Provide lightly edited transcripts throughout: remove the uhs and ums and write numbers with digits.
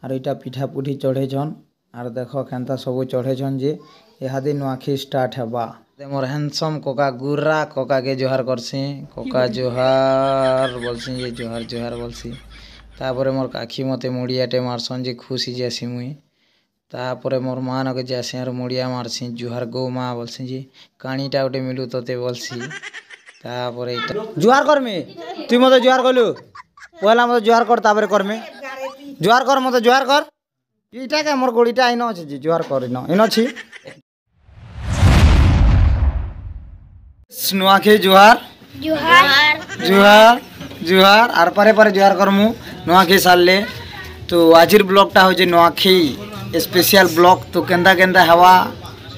Are इटा पिठा पुठी चढ़ेछन are देख केनता सब चढ़ेछन जे इहादे नुआखी स्टार्ट हेबा। मोर हैंडसम कोका गुर्रा कोका के जोहार करसी कोका जोहार बोलसी जे जोहार जोहार बोलसी। तापरे मोर काखी मते मुड़ियाटे मारसन जे खुशी जासी मुई। तापरे मोर मां नके जासी आर मुड़िया मारसी जुहार गो मां बोलसी जे काणीटा उठे मिलू तोते बोलसी। तापरे जुहार करमी तुई मते जुहार कलु पहला मते जुहार कर तापरे करमी जुहार कर मते जुहार कर इटा के मोर गोड़ीटा इनो अछि जे जुहार कर इनो छी नुआखी जुहार जुहार जुहार जुहार आर पारे पारे जुहार करमु नुआखी सालले। तो आजिर ब्लॉगटा हो जे नुआखी स्पेशल ब्लॉग तो केंदा केंदा हवा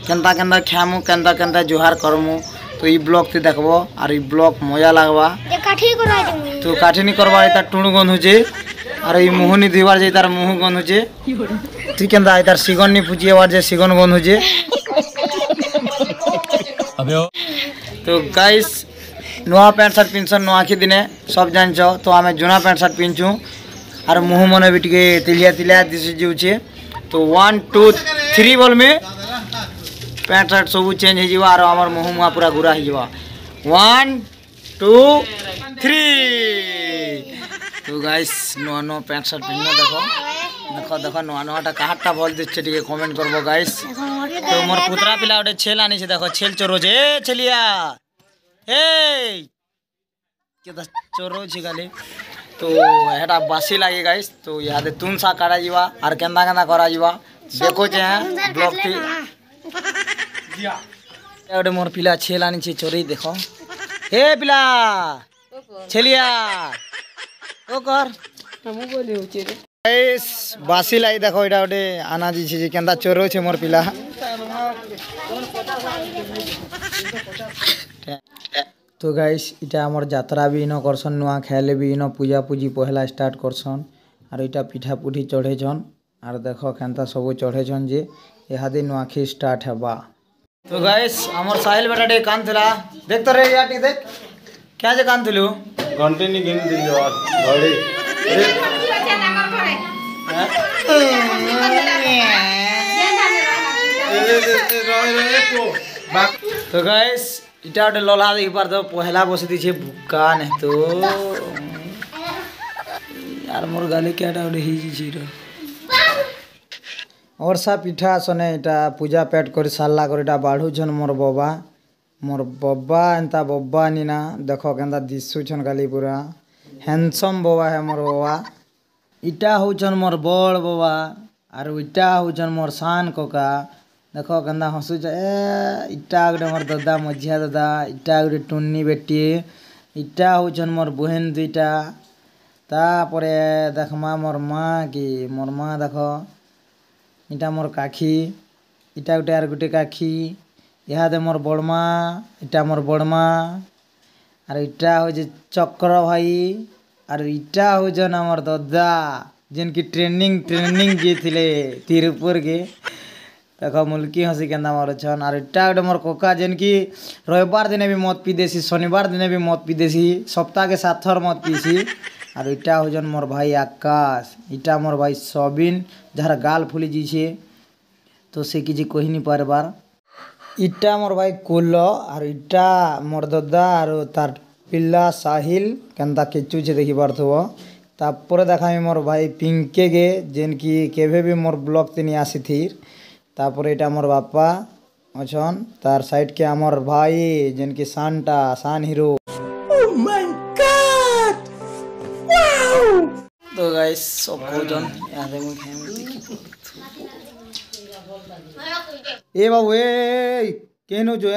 केंदा केंदा खामु केंदा केंदा जुहार करमु तो ई ब्लॉग ते देखबो आर ई ब्लॉग मजा लागबा। तो काठी नि करबा एता टुणु गन होजे आर ई मुहनी दिवार जे तार मुह गन होजे ठीक केंदा एतार सिगन नि पुजिएवार जे सिगन गन होजे। तो गाइस नुआ पैंट शर्ट पिनसन नुआखी दिने सब जान तो आम जुना पैंट शर्ट पिंचु आर मुँह मन भी टे तिलिया तिलिया दिशि जाऊे। तो 1 2 3 बोल में पैंट शर्ट सब चेंज हो आमर मुँह मुआ पूरा घुरा हो 1 2 3। तो गाइस नुआ नुआ पैंट शर्ट पिन देख देख देख नुआ नुआटा कहाटा भल दिखे टे कमेंट करबो गाइस। तो मोर पुतरा पिला गोटे छेल आनी देख छेल चोरोज ए छेलिया ए चोरोज खाली। तो हेटा बासी लगे गाइस तो इहादे तुन सा काटा जीवा आर केंदा केंदा करा जीवा देखो जे ब्लॉग थी गोटे मोर पिला छेल आनी चोरी देखो ए पिला छेलिया ओ कर गाइस बासी लाई देखो एटा गोटे आना जी जे केंदा चोरो छे मोर पिला। तो गाइस इटा हमर यात्रा भी इनो करसन नुआ खाइले भी इनो पूजा पूजी पहला स्टार्ट करसन आर इटा पिठा पुठी चढ़ेछन आर देख केनता सब चढ़ेछन जे इहादे नुआखी स्टार्ट हेबा। तो गाइस हमर साहिल बेटा टे कान थला देख तो रे याटी देख क्या जे कान थलु घंटे नि गिन दिल घड़ी तो गाइस इटा गोटे लला देख पार पहला बसी दी बुका नहीं तो यार मोर गाले क्या गोटे और सा पिठा सने इटा पूजा पेट कर सारला कर इटा बाढ़ुछन मोर बब्बा एंता बब्बा नीना देख केंता दिशुछन खाली पूरा हैंडसम बबा है मोर बबा। इटा होछन मोर बड़ बबा आर इटा होछन मोर सान कोका देख केंदा हसुछ ए इटा गोटे मोर दादा मझिया दादा इटा गोटे टुन्नी बेटी इटा होछन मोर बहन दुईटा। तापरे देखमा मोर माँ की मोर माँ देख इटा मोर काखी इटा गोटे आर गोटे काखी इहादे मोर बड़मा इटा मोर बड़मा आर इटा हो चक्र भाई आर इटा होजन हमर दादा जेन की ट्रेनिंग जे थिले तिरुपुर के देख मुल्की हसी केंदा मारुछन आर इटा गोटे मोर कोका जेन की रविवार दिने भी मत पी देसी शनिवार दिने भी मत पी देसी सप्ताह के 7 थर मत पीसी। आर इटा होजन मोर भाई आकाश इटा मोर भाई सबिन जार गाल फुली जीछे तो से किछि कहि नि पारबार। इटा मोर भाई कुल आर इटा मोर दादा आर तार पिल्ला साहिल केंता केचु छे देखि पारथबो। तापर देखामी मोर भाई पिंके गे जेन की केभे भी मोर ब्लॉग तिनी आसी थीर। तापर इटा मोर बापा अछन तार साइड के हमर भाई जेन की सानटा सान hero. Oh my God wow. तो गाइस सब भोजन यादे मु खाइम देखि ए बाबू ए केनो जो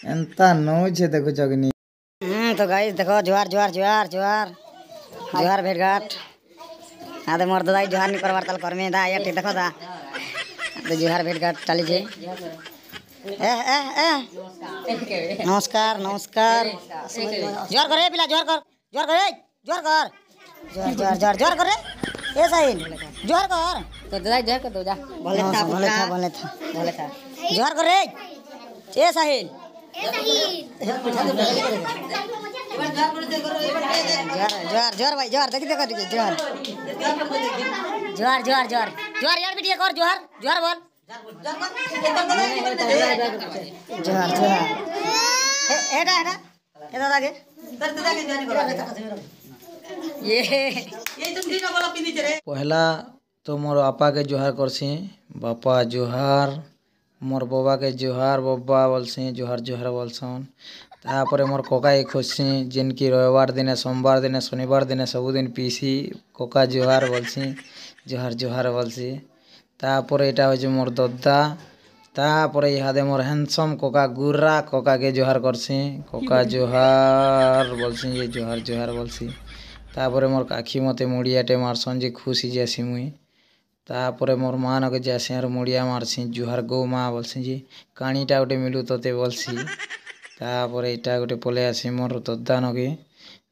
एंता नो छे देखो जगनी। तो गाइस देखो जोहार जोहार जोहार जोहार जोहार भेटघाट आदे मोर दादा जोहार नि करबार ताल करमे दा याटी देखो दा तो जोहार भेटघाट चली जे ए ए ए नमस्कार नमस्कार जोहार करे पिला जोहार कर जोहार करे जोहार कर जोहार जोहार जोहार जोहार करे ए साहिल जोहार कर तो दादा जोहार कर दो जा भले था जोहार करे ए साहिल जोहार जोहार भाई जोहार देखी देखो देखी जोहार जोहार जोहार जोहार जोहार यार बेटी एक और जोहार जोहार बोल जोहार जोहार एटा एटा ए दादा के ये पहला तो मोर आपा के जोहार करसी बापा जोहार मोर बाबा के जोहार बाबा बोलसी जोहार जोहार बोलसन तापर मोर कोका के खोजसी जिनकी रविवार दिने सोमवार दिने शनिवार दिने सबुदिन पीसी कोका जोहार बोलसी जोहार जोहार बोलसी तापर एटा हो मोर दद्दा तापर इहादे मोर हैंडसम कोका गुर्रा कोका के जोहार करसी कोका जोहार बोलसी ये जोहार जोहार बोलसी तापर मोर काखी मते मुड़ियाटे मारसन जे खुशी जासी मुई तापर मोर माँ नके जासी और मुड़िया मारसी जुहार गो माँ बोलसी जी काणीटा गोटे मिलू तोते बोलसी तापर एटा गोटे पले आसी मोर दद्दा नके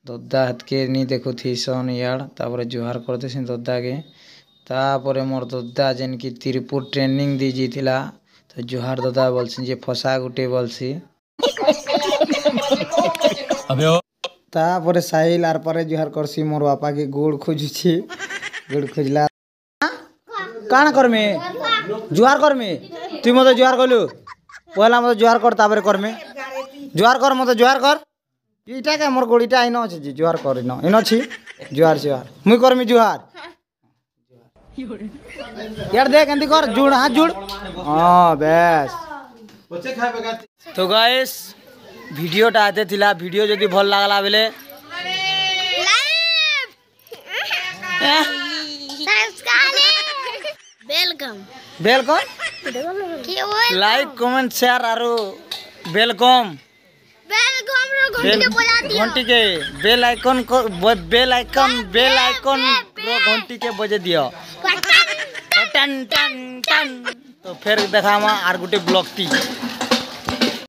दद्दा हाथ के नी देखु थीसन यार तापर जुहार करदेसी दद्दा के तापर मोर दद्दा जेन की तिरपुर ट्रेनिंग दी जीथिला तो जुहार दद्दा बोलसी जे फसा गुटे बोलसी तापर साहिल आर परे जुहार करसी मोर बापा के गोड़ खोजुची गोड़ खोजला काण करमे जुहार करमे तू मते जुहार कलु पहला मते जुहार कर तापर करमे जुहार कर मते जुहार कर इटा के मोर गोड़ीटा आइनो अछि जी जुहार कर इनो छी जुहार जुहार मुई करमी जुहार यार देख एंती कर जुड़ हाथ जुड़ हां बस तो गाइस भिडियोटा आते थिला भिडियो जदि भल लागला बेले welcome welcome like comment share आरो वेलकम घंटी के बेल आइकन घंटी के बजे दियो टन टन टन तो फिर देखा आर गुटे ब्लॉक टी